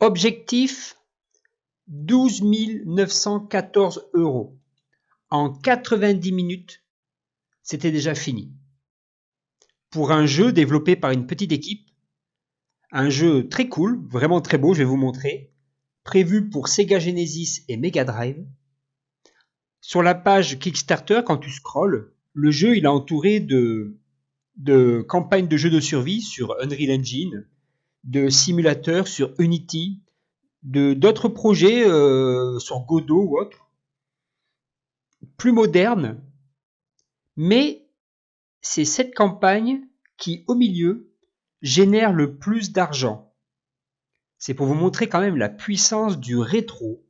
Objectif 12 914 €. En 90 minutes, c'était déjà fini. Pour un jeu développé par une petite équipe, un jeu très cool, vraiment très beau, je vais vous montrer, prévu pour Sega Genesis et Mega Drive. Sur la page Kickstarter, quand tu scrolles, le jeu il est entouré de campagnes de jeux de survie sur Unreal Engine, de simulateurs sur Unity, d'autres projets sur Godot ou autres, plus modernes, mais c'est cette campagne qui, au milieu, génère le plus d'argent. C'est pour vous montrer quand même la puissance du rétro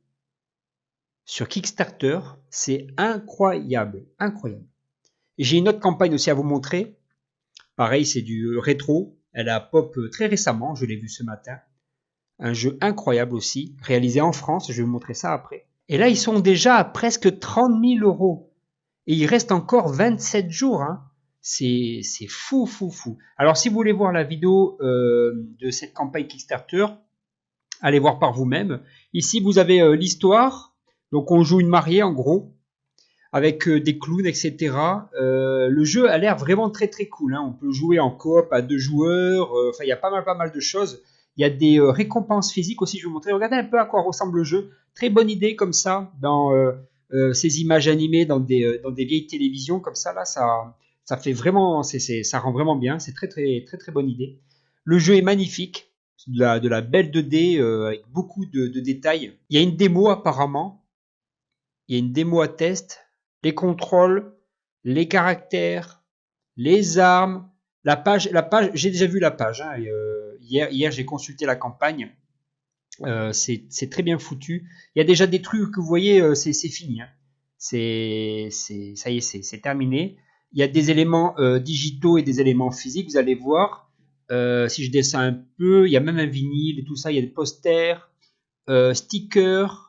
sur Kickstarter. C'est incroyable, incroyable. J'ai une autre campagne aussi à vous montrer. Pareil, c'est du rétro. Elle a pop très récemment, je l'ai vu ce matin. Un jeu incroyable aussi, réalisé en France, je vais vous montrer ça après. Et là, ils sont déjà à presque 30 000 €. Et il reste encore 27 jours. Hein. C'est fou, fou, fou. Alors, si vous voulez voir la vidéo de cette campagne Kickstarter, allez voir par vous-même. Ici, vous avez l'histoire. Donc, on joue une mariée, en gros, avec des clowns, etc. Le jeu a l'air vraiment très, très cool. Hein. On peut jouer en coop à 2 joueurs. Enfin, il y a pas mal de choses. Il y a des récompenses physiques aussi, je vais vous montrer. Regardez un peu à quoi ressemble le jeu. Très bonne idée comme ça, dans ces images animées, dans des vieilles télévisions comme ça. Là, ça fait vraiment, ça rend vraiment bien. C'est très, très, très, très bonne idée. Le jeu est magnifique, de la belle 2D avec beaucoup de détails. Il y a une démo apparemment. Il y a une démo à test. Les contrôles, les caractères, les armes, la page, j'ai déjà vu la page. Hein, hier j'ai consulté la campagne. C'est très bien foutu. Il y a déjà des trucs que vous voyez, c'est fini. Hein. Ça y est, c'est terminé. Il y a des éléments digitaux et des éléments physiques. Vous allez voir. Si je descends un peu, il y a même un vinyle et tout ça. Il y a des posters, stickers.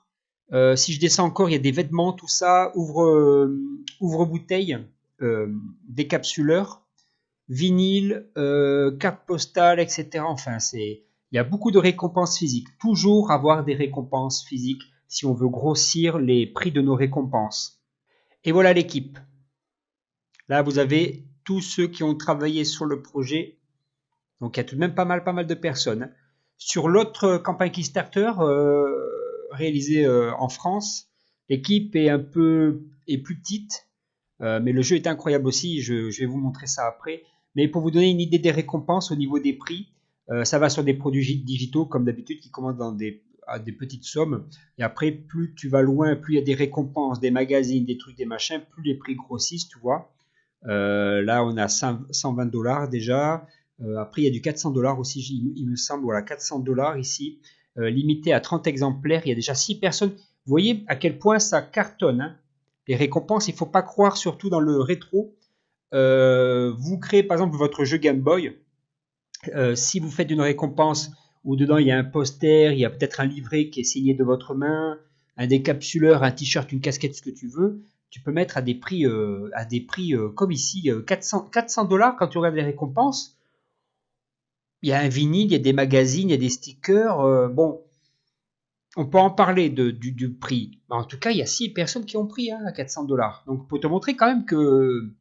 Si je descends encore, il y a des vêtements, tout ça. Ouvre-bouteille, décapsuleur, vinyle, carte postale, etc. Enfin, il y a beaucoup de récompenses physiques. Toujours avoir des récompenses physiques si on veut grossir les prix de nos récompenses. Et voilà l'équipe. Là, vous avez tous ceux qui ont travaillé sur le projet. Donc, il y a tout de même pas mal de personnes. Sur l'autre campagne Kickstarter réalisée en France, l'équipe est plus petite, mais le jeu est incroyable aussi. Je vais vous montrer ça après. Mais pour vous donner une idée des récompenses au niveau des prix, ça va sur des produits digitaux comme d'habitude qui commencent à des petites sommes. Et après, plus tu vas loin, plus il y a des récompenses, des magazines, des trucs, des machins, plus les prix grossissent, tu vois. Là, on a 120 $ déjà. Après, il y a du 400 $ aussi, il me semble. Voilà, 400 $ ici, limité à 30 exemplaires. Il y a déjà 6 personnes. Vous voyez à quel point ça cartonne. Hein. Les récompenses, il ne faut pas croire, surtout dans le rétro. Vous créez par exemple votre jeu Game Boy. Si vous faites une récompense où dedans il y a un poster, il y a peut-être un livret qui est signé de votre main, un décapsuleur, un t-shirt, une casquette, ce que tu veux, tu peux mettre à des prix comme ici, 400 $ quand tu regardes les récompenses. Il y a un vinyle, il y a des magazines, il y a des stickers. Bon, on peut en parler du prix. Mais en tout cas, il y a 6 personnes qui ont pris à 400 $. Donc, pour te montrer quand même que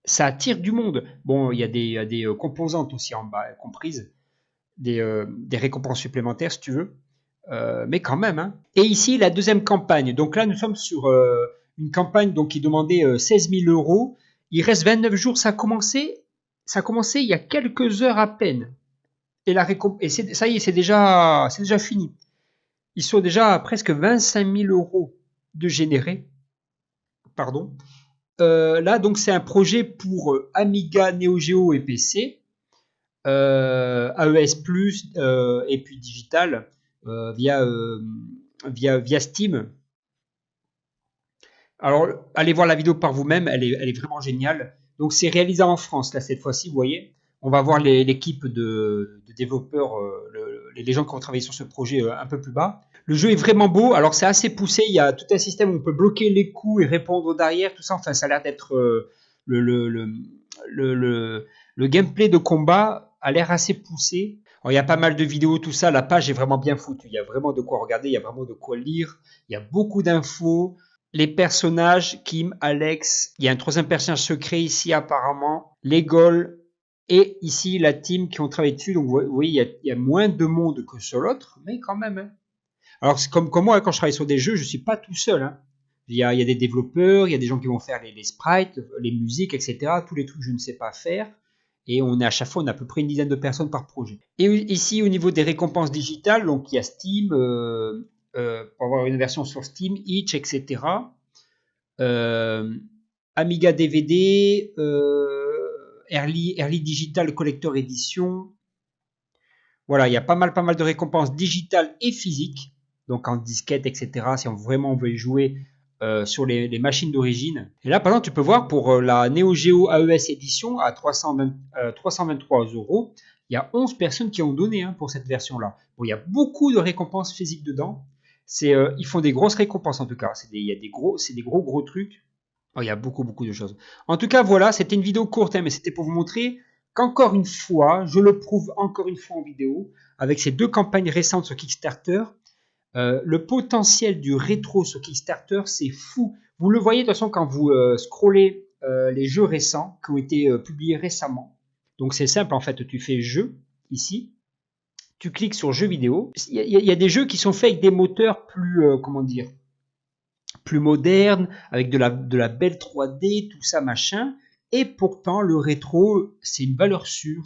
ça attire du monde. Bon, il y a des composantes aussi en bas comprises, des récompenses supplémentaires si tu veux, mais quand même. Hein. Et ici, la deuxième campagne. Donc là, nous sommes sur une campagne donc, qui demandait 16 000 €. Il reste 29 jours. Ça a commencé il y a quelques heures à peine. Et ça y est, c'est déjà fini. Ils sont déjà à presque 25 000 € de générés. Pardon. Là, donc, c'est un projet pour Amiga, Neo Geo et PC, AES+, et puis digital via Steam. Alors, allez voir la vidéo par vous-même, elle est vraiment géniale. Donc, c'est réalisé en France, là, cette fois-ci, vous voyez. On va voir l'équipe de développeurs, les gens qui ont travaillé sur ce projet un peu plus bas. Le jeu est vraiment beau, alors c'est assez poussé, il y a tout un système où on peut bloquer les coups et répondre derrière, tout ça, enfin ça a l'air d'être le gameplay de combat a l'air assez poussé. Alors, il y a pas mal de vidéos, tout ça. La page est vraiment bien foutue. Il y a vraiment de quoi regarder, il y a vraiment de quoi lire. Il y a beaucoup d'infos. Les personnages, Kim, Alex. Il y a un troisième personnage secret ici apparemment. Les Gauls. Et ici, la team qui ont travaillé dessus. Donc, vous voyez, il y a moins de monde que sur l'autre, mais quand même. Hein. Alors, c'est comme moi, quand je travaille sur des jeux, je ne suis pas tout seul. Hein. Il y a des développeurs, il y a des gens qui vont faire les sprites, les musiques, etc. Tous les trucs que je ne sais pas faire. Et on est à chaque fois, on a à peu près une dizaine de personnes par projet. Et ici, au niveau des récompenses digitales, donc il y a Steam, pour avoir une version sur Steam, Itch, etc. Amiga DVD, Early Digital Collector Edition. Voilà, il y a pas mal de récompenses digitales et physiques, donc en disquette, etc. Si on vraiment veut y jouer sur les machines d'origine. Et là, par exemple, tu peux voir pour la Neo Geo AES Edition à 323 €, il y a 11 personnes qui ont donné pour cette version-là. Bon, il y a beaucoup de récompenses physiques dedans. Ils font des grosses récompenses en tout cas. C'est des gros trucs. Oh, il y a beaucoup de choses. En tout cas, voilà, c'était une vidéo courte, mais c'était pour vous montrer qu'encore une fois, je le prouve encore une fois en vidéo, avec ces deux campagnes récentes sur Kickstarter, le potentiel du rétro sur Kickstarter, c'est fou. Vous le voyez de toute façon quand vous scrollez les jeux récents qui ont été publiés récemment. Donc c'est simple en fait, tu fais jeu ici, tu cliques sur jeux vidéo. Il y a des jeux qui sont faits avec des moteurs plus, comment dire, plus modernes, avec de la belle 3D, tout ça machin. Et pourtant, le rétro, c'est une valeur sûre.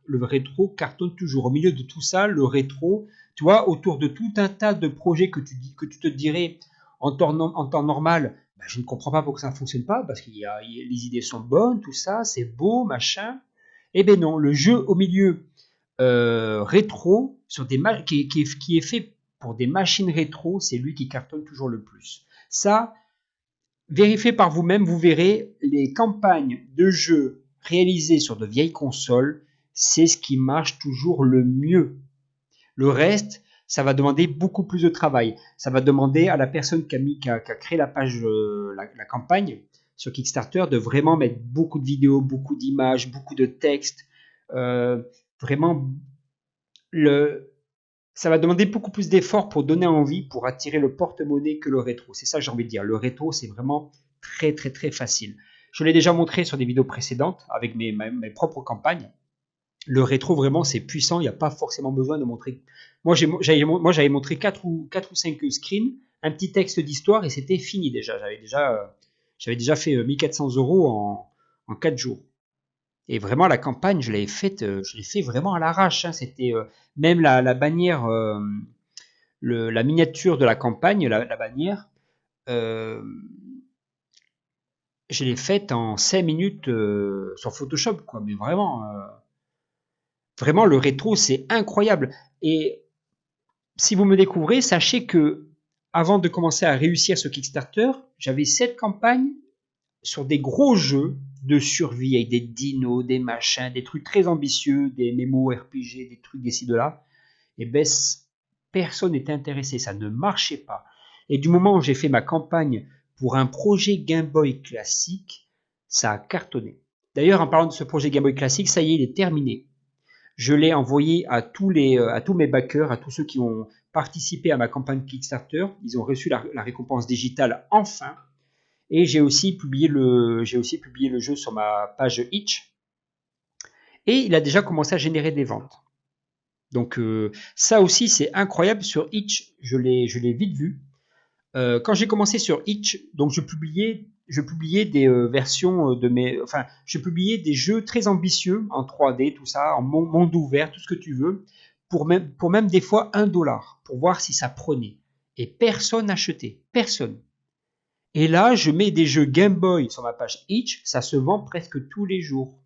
Le rétro cartonne toujours. Au milieu de tout ça, le rétro, tu vois, autour de tout un tas de projets que tu te dirais en temps normal, bah, je ne comprends pas pourquoi ça ne fonctionne pas, parce que les idées sont bonnes, tout ça, c'est beau, machin. Eh bien non, le jeu au milieu rétro, qui est fait pour des machines rétro, c'est lui qui cartonne toujours le plus. Ça, vérifiez par vous-même, vous verrez, les campagnes de jeux réalisées sur de vieilles consoles, c'est ce qui marche toujours le mieux. Le reste, ça va demander beaucoup plus de travail. Ça va demander à la personne qui a créé la page, la campagne sur Kickstarter, de vraiment mettre beaucoup de vidéos, beaucoup d'images, beaucoup de textes. Vraiment, ça va demander beaucoup plus d'efforts pour donner envie, pour attirer le porte-monnaie que le rétro. C'est ça que j'ai envie de dire. Le rétro, c'est vraiment très facile. Je l'ai déjà montré sur des vidéos précédentes avec mes propres campagnes. Le rétro, vraiment, c'est puissant. Il n'y a pas forcément besoin de montrer. Moi, j'avais montré 4 ou 5 screens, un petit texte d'histoire et c'était fini déjà. J'avais déjà fait 1400 € en 4 jours. Et vraiment, la campagne, je l'ai fait vraiment à l'arrache. Hein. C'était même la bannière, la miniature de la campagne, la bannière, euh, je l'ai faite en 5 minutes sur Photoshop, quoi. Mais vraiment, le rétro, c'est incroyable. Et si vous me découvrez, sachez que avant de commencer à réussir ce Kickstarter, j'avais 7 campagnes sur des gros jeux de survie avec des dinos, des machins, des trucs très ambitieux, des mémos RPG, des trucs d'ici de là. Et ben, personne n'était intéressé, ça ne marchait pas. Et du moment où j'ai fait ma campagne pour un projet Game Boy classique, ça a cartonné. D'ailleurs, en parlant de ce projet Game Boy classique, ça y est, il est terminé. Je l'ai envoyé à tous mes backers, à tous ceux qui ont participé à ma campagne Kickstarter. Ils ont reçu la récompense digitale enfin. Et j'ai aussi publié le jeu sur ma page Itch. Et il a déjà commencé à générer des ventes. Donc ça aussi c'est incroyable sur Itch, je l'ai vite vu. Quand j'ai commencé sur Itch, donc je publiais des versions je publiais des jeux très ambitieux en 3D, tout ça, en monde ouvert, tout ce que tu veux, pour même des fois $1, pour voir si ça prenait. Et personne n'achetait, personne. Et là, je mets des jeux Game Boy sur ma page Itch, ça se vend presque tous les jours.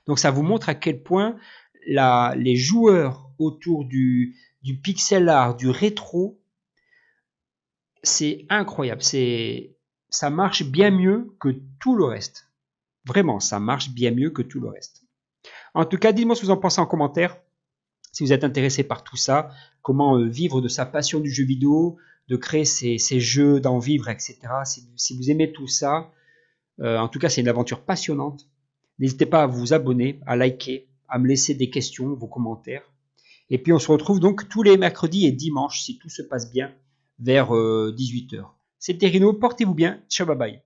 Donc ça vous montre à quel point les joueurs autour du pixel art, du rétro, c'est incroyable. Ça marche bien mieux que tout le reste. Vraiment, ça marche bien mieux que tout le reste. En tout cas, dites-moi ce que vous en pensez en commentaire. Si vous êtes intéressé par tout ça, comment vivre de sa passion du jeu vidéo, de créer ces jeux, d'en vivre, etc. Si vous aimez tout ça, en tout cas, c'est une aventure passionnante. N'hésitez pas à vous abonner, à liker, à me laisser des questions, vos commentaires. Et puis on se retrouve donc tous les mercredis et dimanches, si tout se passe bien, vers 18 h. C'était Rino, portez-vous bien, ciao bye bye.